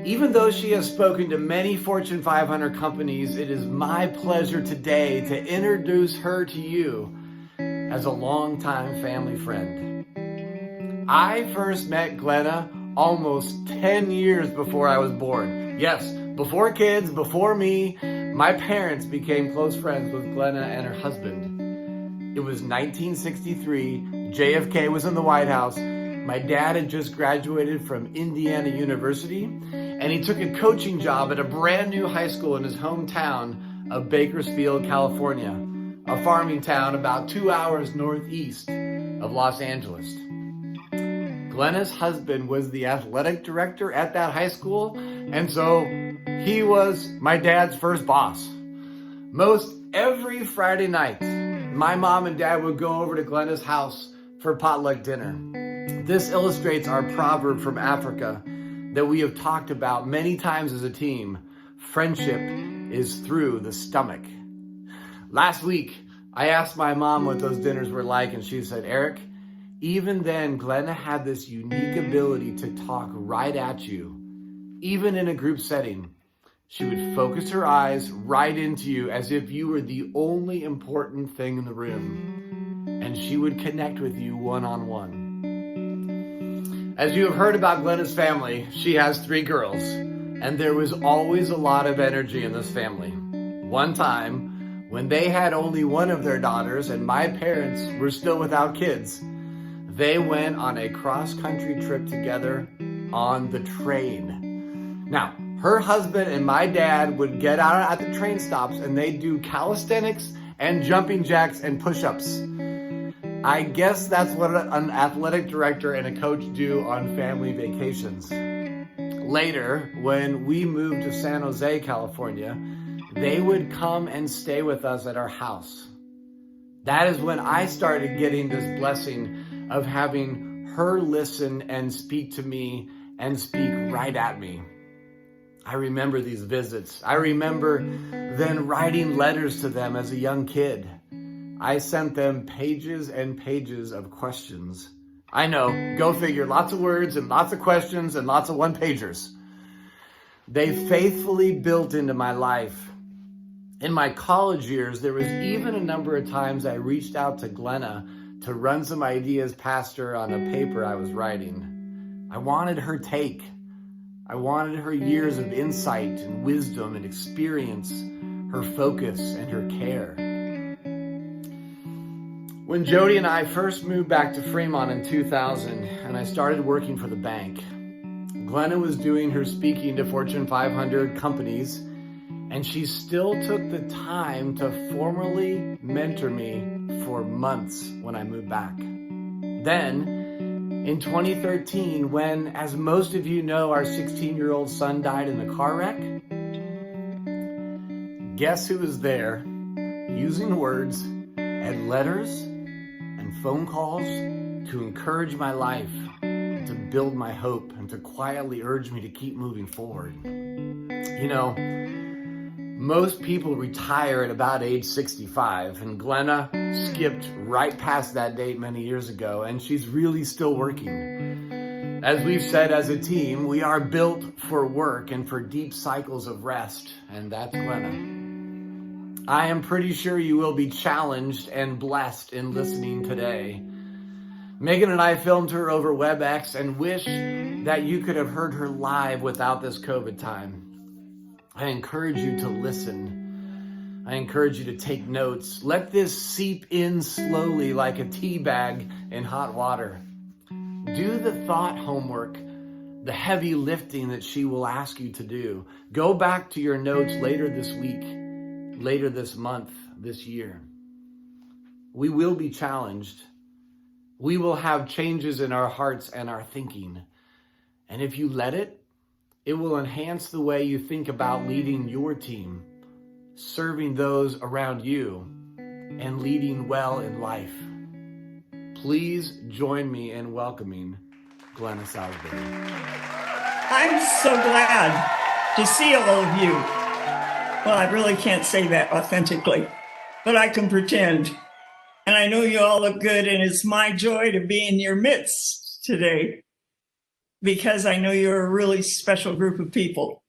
Even though she has spoken to many Fortune 500 companies, it is my pleasure today to introduce her to you as a longtime family friend. I first met Glenna almost 10 years before I was born. Yes, before kids, before me, my parents became close friends with Glenna and her husband. It was 1963, JFK was in the White House. My dad had just graduated from Indiana University, and he took a coaching job at a brand new high school in his hometown of Bakersfield, California, a farming town about 2 hours northeast of Los Angeles. Glenna's husband was the athletic director at that high school, and so he was my dad's first boss. Most every Friday night, my mom and dad would go over to Glenna's house for potluck dinner. This illustrates our proverb from Africa that we have talked about many times as a team. Friendship is through the stomach. Last week, I asked my mom what those dinners were like, and she said, Eric, even then, Glenna had this unique ability to talk right at you. Even in a group setting, she would focus her eyes right into you as if you were the only important thing in the room. And she would connect with you one-on-one. As you have heard about Glenna's family, she has 3 girls, and there was always a lot of energy in this family. One time, when they had only one of their daughters and my parents were still without kids, they went on a cross-country trip together on the train. Now, her husband and my dad would get out at the train stops and they'd do calisthenics and jumping jacks and push-ups. I guess that's what an athletic director and a coach do on family vacations. Later, when we moved to San Jose, California, they would come and stay with us at our house. That is when I started getting this blessing of having her listen and speak to me and speak right at me. I remember these visits. I remember then writing letters to them as a young kid. I sent them pages and pages of questions. I know, go figure, lots of words and lots of questions and lots of one-pagers. They faithfully built into my life. In my college years, there was even a number of times I reached out to Glenna to run some ideas past her on a paper I was writing. I wanted her take. I wanted her years of insight and wisdom and experience, her focus and her care. When Jody and I first moved back to Fremont in 2000 and I started working for the bank, Glenna was doing her speaking to Fortune 500 companies, and she still took the time to formally mentor me for months when I moved back. Then, in 2013, when, as most of you know, our 16-year-old son died in a car wreck, guess who was there using words and letters and phone calls to encourage my life, to build my hope, and to quietly urge me to keep moving forward? You know, most people retire at about age 65, and Glenna skipped right past that date many years ago, and she's really still working. As we've said as a team, we are built for work and for deep cycles of rest, and that's Glenna. I am pretty sure you will be challenged and blessed in listening today. Megan and I filmed her over WebEx and wish that you could have heard her live without this COVID time. I encourage you to listen. I encourage you to take notes. Let this seep in slowly like a tea bag in hot water. Do the thought homework, the heavy lifting that she will ask you to do. Go back to your notes later this week, later this month, this year. We will be challenged. We will have changes in our hearts and our thinking. And if you let it, it will enhance the way you think about leading your team, serving those around you, and leading well in life. Please join me in welcoming Glenna Salisbury. I'm so glad to see all of you. Well, I really can't say that authentically, but I can pretend. And I know you all look good, and it's my joy to be in your midst today. because I know you're a really special group of people.